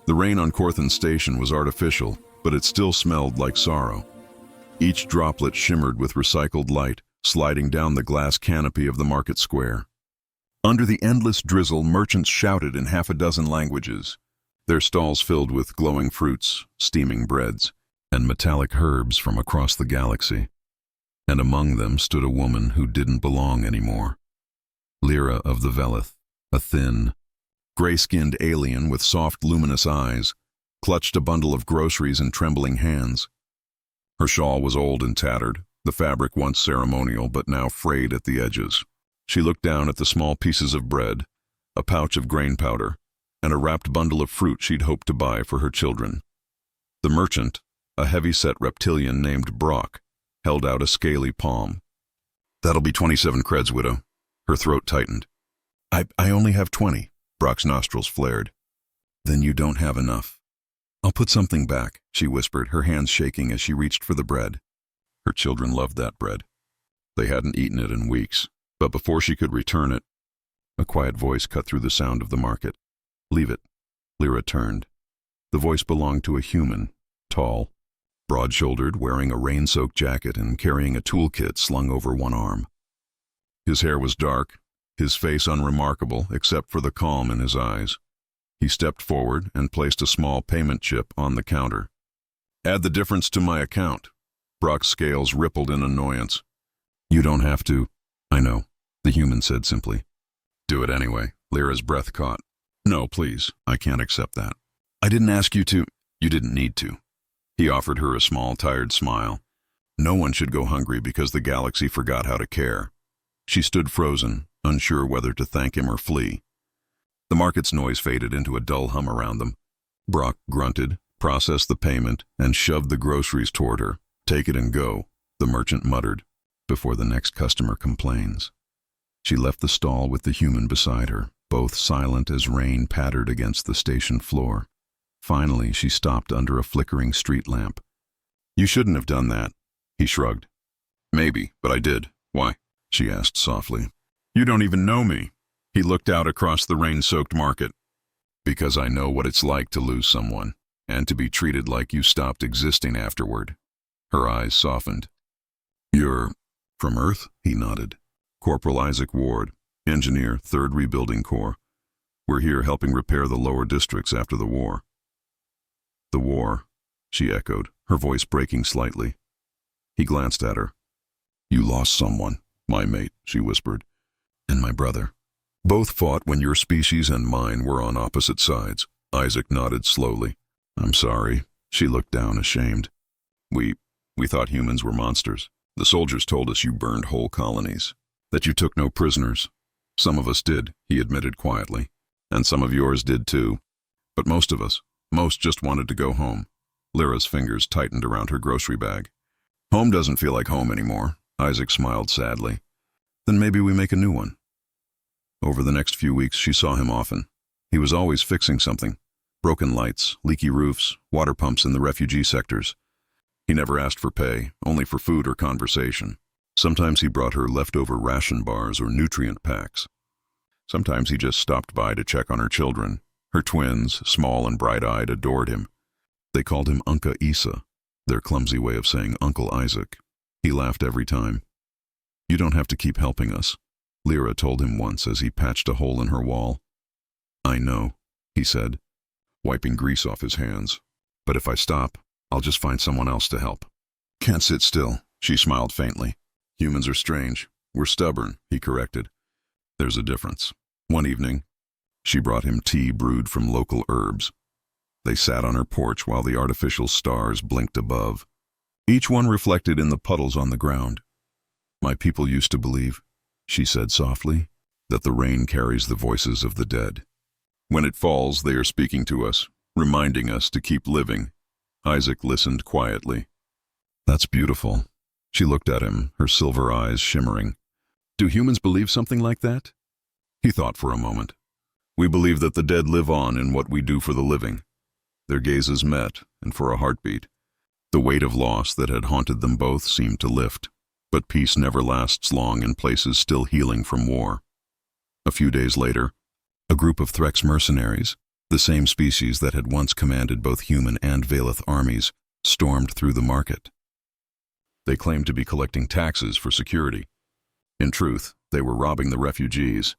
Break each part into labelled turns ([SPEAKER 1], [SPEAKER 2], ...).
[SPEAKER 1] The rain on Corthan Station was artificial, but it still smelled like sorrow. Each droplet shimmered with recycled light, sliding down the glass canopy of the market square. Under the endless drizzle, merchants shouted in half a dozen languages, their stalls filled with glowing fruits, steaming breads, and metallic herbs from across the galaxy. And among them stood a woman who didn't belong anymore. Lyra of the Velith, a thin, gray-skinned alien with soft, luminous eyes, clutched a bundle of groceries in trembling hands. Her shawl was old and tattered, the fabric once ceremonial but now frayed at the edges. She looked down at the small pieces of bread, a pouch of grain powder, and a wrapped bundle of fruit she'd hoped to buy for her children. The merchant, a heavy-set reptilian named Brock, held out a scaly palm. "That'll be 27 creds, widow." Her throat tightened. I only have 20. Brock's nostrils flared. "Then you don't have enough." "I'll put something back," she whispered, her hands shaking as she reached for the bread. Her children loved that bread. They hadn't eaten it in weeks, but before she could return it, a quiet voice cut through the sound of the market. "Leave it." Lyra turned. The voice belonged to a human, tall, broad-shouldered, wearing a rain-soaked jacket and carrying a toolkit slung over one arm. His hair was dark, his face unremarkable except for the calm in his eyes. He stepped forward and placed a small payment chip on the counter. "Add the difference to my account." Brock's scales rippled in annoyance. "You don't have to." "I know," the human said simply. "Do it anyway." Lyra's breath caught. "No, please, I can't accept that." "I didn't ask you to." "You didn't need to." He offered her a small, tired smile. No one should go hungry because the galaxy forgot how to care. She stood frozen, unsure whether to thank him or flee. The market's noise faded into a dull hum around them. Brock grunted, processed the payment, and shoved the groceries toward her. "Take it and go," the merchant muttered, "before the next customer complains." She left the stall with the human beside her, both silent as rain pattered against the station floor. Finally, she stopped under a flickering street lamp. "You shouldn't have done that," he shrugged. "Maybe, but I did. Why?" she asked softly. "You don't even know me." He looked out across the rain-soaked market. "Because I know what it's like to lose someone, and to be treated like you stopped existing afterward." Her eyes softened. "You're from Earth?" He nodded. "Corporal Isaac Ward, engineer, 3rd Rebuilding Corps. We're here helping repair the lower districts after the war." "The war," she echoed, her voice breaking slightly. He glanced at her. "You lost someone." "My mate," she whispered. "And my brother. Both fought when your species and mine were on opposite sides." Isaac nodded slowly. "I'm sorry." She looked down, ashamed. We thought humans were monsters. The soldiers told us you burned whole colonies, that you took no prisoners. Some of us did," he admitted quietly. "And some of yours did too. But most just wanted to go home." Lyra's fingers tightened around her grocery bag. "Home doesn't feel like home anymore." Isaac smiled sadly. "Then maybe we make a new one." Over the next few weeks, she saw him often. He was always fixing something. Broken lights, leaky roofs, water pumps in the refugee sectors. He never asked for pay, only for food or conversation. Sometimes he brought her leftover ration bars or nutrient packs. Sometimes he just stopped by to check on her children. Her twins, small and bright-eyed, adored him. They called him Unca Isa, their clumsy way of saying Uncle Isaac. He laughed every time. "You don't have to keep helping us," Lyra told him once as he patched a hole in her wall. "I know," he said, wiping grease off his hands. "But if I stop, I'll just find someone else to help." "Can't sit still," she smiled faintly. "Humans are strange. We're stubborn," he corrected. "There's a difference." One evening, she brought him tea brewed from local herbs. They sat on her porch while the artificial stars blinked above. Each one reflected in the puddles on the ground. "My people used to believe," she said softly, "that the rain carries the voices of the dead. When it falls, they are speaking to us, reminding us to keep living." Isaac listened quietly. "That's beautiful." She looked at him, her silver eyes shimmering. "Do humans believe something like that?" He thought for a moment. "We believe that the dead live on in what we do for the living." Their gazes met, and for a heartbeat. The weight of loss that had haunted them both seemed to lift, but peace never lasts long in places still healing from war. A few days later, a group of Threx mercenaries, The same species that had once commanded both human and Veleth armies stormed through the market. They claimed to be collecting taxes for security. In truth, they were robbing the refugees.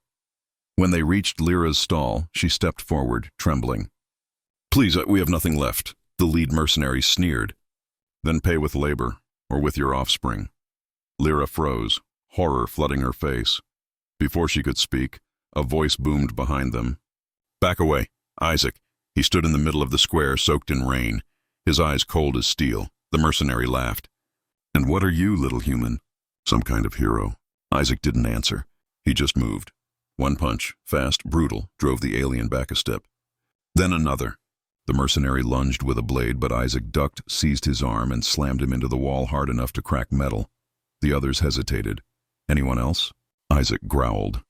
[SPEAKER 1] When they reached Lyra's stall, she stepped forward, trembling. "Please, we have nothing left," the lead mercenary sneered. "Then pay with labor, or with your offspring." Lyra froze, horror flooding her face. Before she could speak, a voice boomed behind them. "Back away, Isaac." He stood in the middle of the square, soaked in rain, his eyes cold as steel. The mercenary laughed. "And what are you, little human?" "Some kind of hero." Isaac didn't answer. He just moved. One punch, fast, brutal, drove the alien back a step. Then another. The mercenary lunged with a blade, but Isaac ducked, seized his arm, and slammed him into the wall hard enough to crack metal. The others hesitated. "Anyone else?" Isaac growled.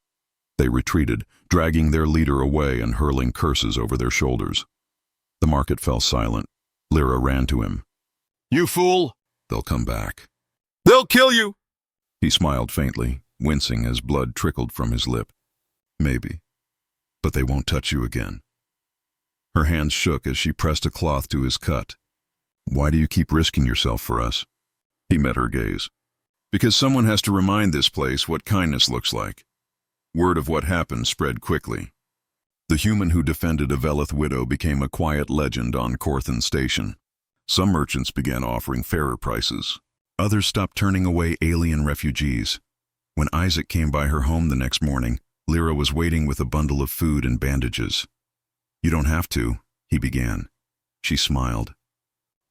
[SPEAKER 1] They retreated, dragging their leader away and hurling curses over their shoulders. The market fell silent. Lyra ran to him. "You fool!" "They'll come back." "They'll kill you!" He smiled faintly, wincing as blood trickled from his lip. "Maybe. But they won't touch you again." Her hands shook as she pressed a cloth to his cut. "Why do you keep risking yourself for us?" He met her gaze. "Because someone has to remind this place what kindness looks like." Word of what happened spread quickly. The human who defended a Veleth widow became a quiet legend on Corthan Station. Some merchants began offering fairer prices. Others stopped turning away alien refugees. When Isaac came by her home the next morning, Lyra was waiting with a bundle of food and bandages. "You don't have to," he began. She smiled.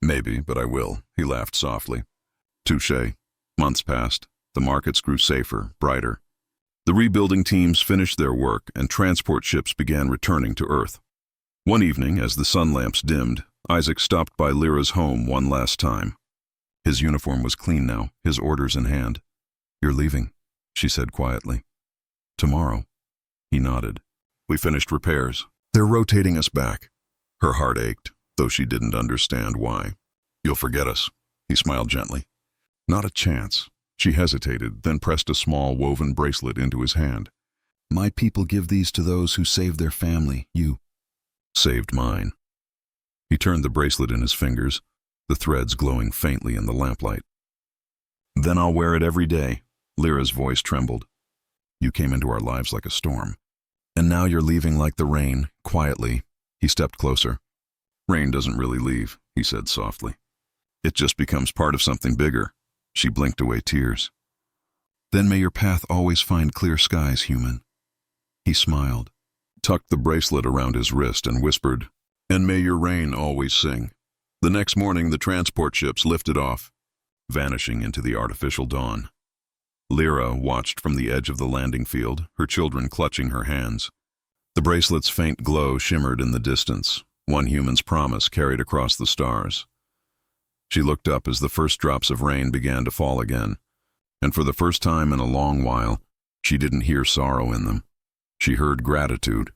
[SPEAKER 1] "Maybe, but I will," he laughed softly. Touché. Months passed. The markets grew safer, brighter. The rebuilding teams finished their work, and transport ships began returning to Earth. One evening, as the sun lamps dimmed, Isaac stopped by Lyra's home one last time. His uniform was clean now, his orders in hand. "You're leaving," she said quietly. "Tomorrow." He nodded. "We finished repairs. They're rotating us back." Her heart ached, though she didn't understand why. "You'll forget us," he smiled gently. "Not a chance." She hesitated, then pressed a small woven bracelet into his hand. "My people give these to those who saved their family. You saved mine." He turned the bracelet in his fingers, the threads glowing faintly in the lamplight. "Then I'll wear it every day." Lyra's voice trembled. "You came into our lives like a storm. And now you're leaving like the rain, quietly." He stepped closer. "Rain doesn't really leave," he said softly. "It just becomes part of something bigger." She blinked away tears. "Then may your path always find clear skies, human." He smiled, tucked the bracelet around his wrist, and whispered, "And may your rain always sing." The next morning, the transport ships lifted off, vanishing into the artificial dawn. Lyra watched from the edge of the landing field, her children clutching her hands. The bracelet's faint glow shimmered in the distance, one human's promise carried across the stars. She looked up as the first drops of rain began to fall again, and for the first time in a long while, she didn't hear sorrow in them. She heard gratitude.